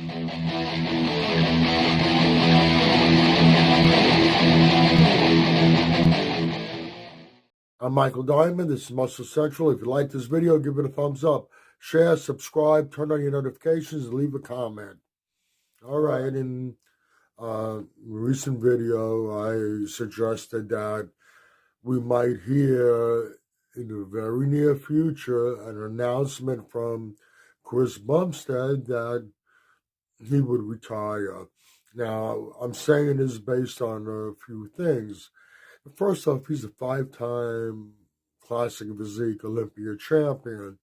I'm Michael Diamond. This is Muscle Central. If you like this video, give it a thumbs up. Share, subscribe, turn on your notifications, and leave a comment. All right. In a recent video, I suggested that we might hear in the very near future an announcement from Chris Bumstead that he would retire. Now, I'm saying this based on a few things. First off, he's a 5-time Classic Physique Olympia champion.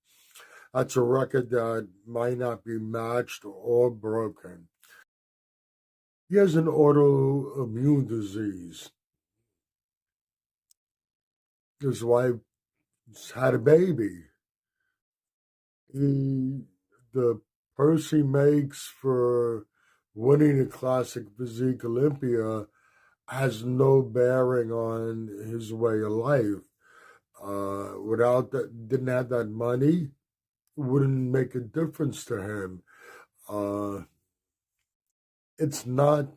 That's a record that might not be matched or broken. He has an autoimmune disease. His wife had a baby. The purse he makes for winning the Classic Physique Olympia has no bearing on his way of life. Without that, didn't have that money, wouldn't make a difference to him. It's not,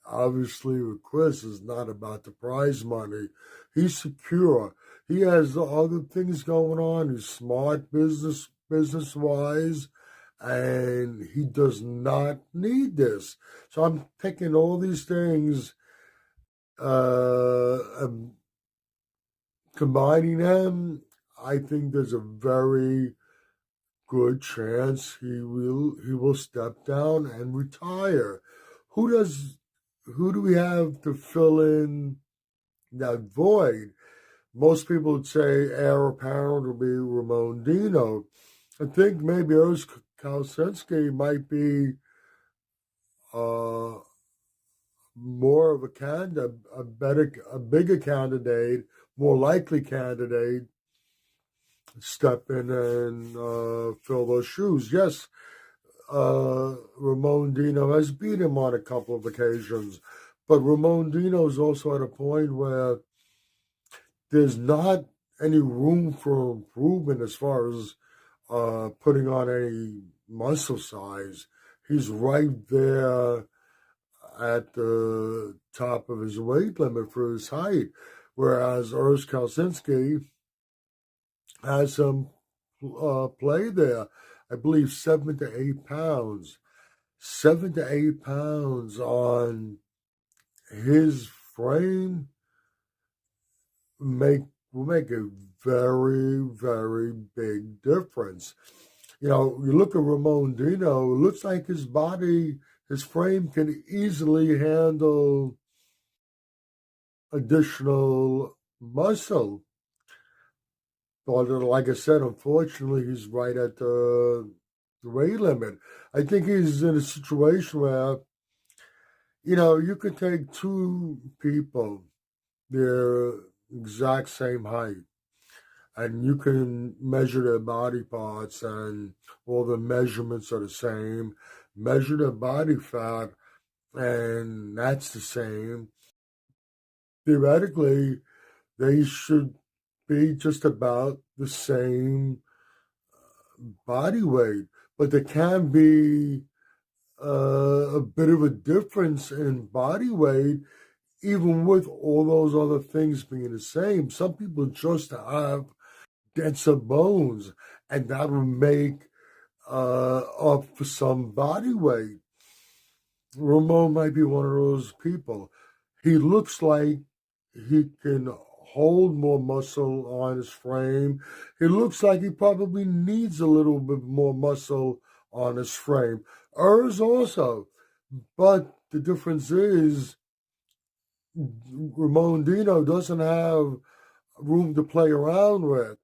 obviously with Chris, it's not about the prize money. He's secure. He has other things going on. He's smart business-wise, and he does not need this. So I'm taking all these things, combining them. I think there's a very good chance he will step down and retire. Who do we have to fill in that void? Most people would say heir apparent would be Ramon Dino. I think maybe Urs Kalecinski might be more of a candidate, a bigger candidate, more likely candidate, step in and fill those shoes. Yes, Ramon Dino has beat him on a couple of occasions, but Ramon Dino is also at a point where there's not any room for improvement as far as putting on any muscle size. He's right there at the top of his weight limit for his height, whereas Urs Kalecinski has some play there. I believe 7 to 8 pounds. 7 to 8 pounds on his frame will make a very, very big difference. You know, you look at Ramon Dino, it looks like his body, his frame can easily handle additional muscle. But like I said, unfortunately, he's right at the weight limit. I think he's in a situation where, you know, you could take two people, their exact same height, and you can measure their body parts and all the measurements are the same, measure their body fat, and that's the same. Theoretically, they should be just about the same body weight, but there can be a bit of a difference in body weight, even with all those other things being the same. Some people just have denser bones, and that will make up for some body weight. Ramon might be one of those people. He looks like he can hold more muscle on his frame. He looks like he probably needs a little bit more muscle on his frame. Urs also. But the difference is Ramon Dino doesn't have room to play around with,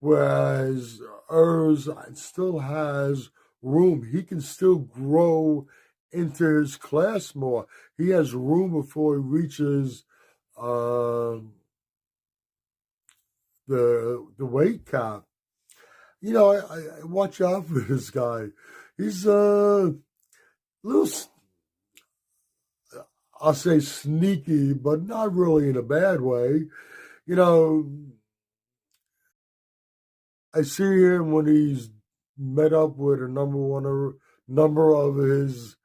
whereas Urs still has room. He can still grow into his class more. He has room before he reaches the weight cap. You know, I watch out for this guy. He's a little, I'll say sneaky, but not really in a bad way. You know, I see him when he's met up with a number of his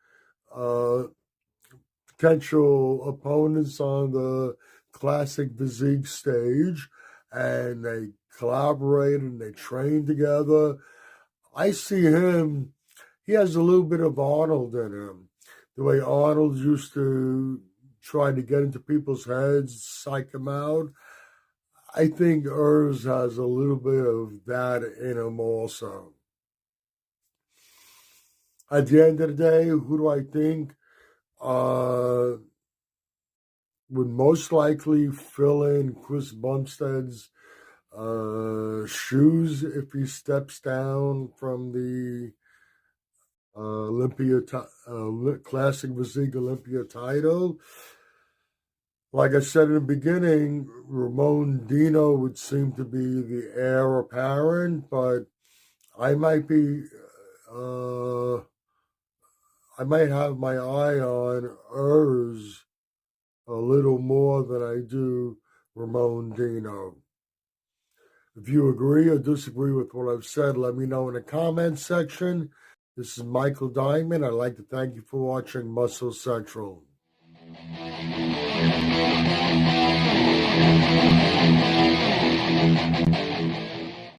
potential opponents on the Classic Physique stage, and they collaborated and they trained together. I see him, he has a little bit of Arnold in him. The way Arnold used to try to get into people's heads, psych them out. I think Urs has a little bit of that in him also. At the end of the day, who do I think would most likely fill in Chris Bumstead's shoes if he steps down from the Classic Physique Olympia title? Like I said in the beginning, Ramon Dino would seem to be the heir apparent, but I might have my eye on Urs a little more than I do Ramon Dino. If you agree or disagree with what I've said, let me know in the comments section. This is Michael Diamond. I'd like to thank you for watching Muscle Central.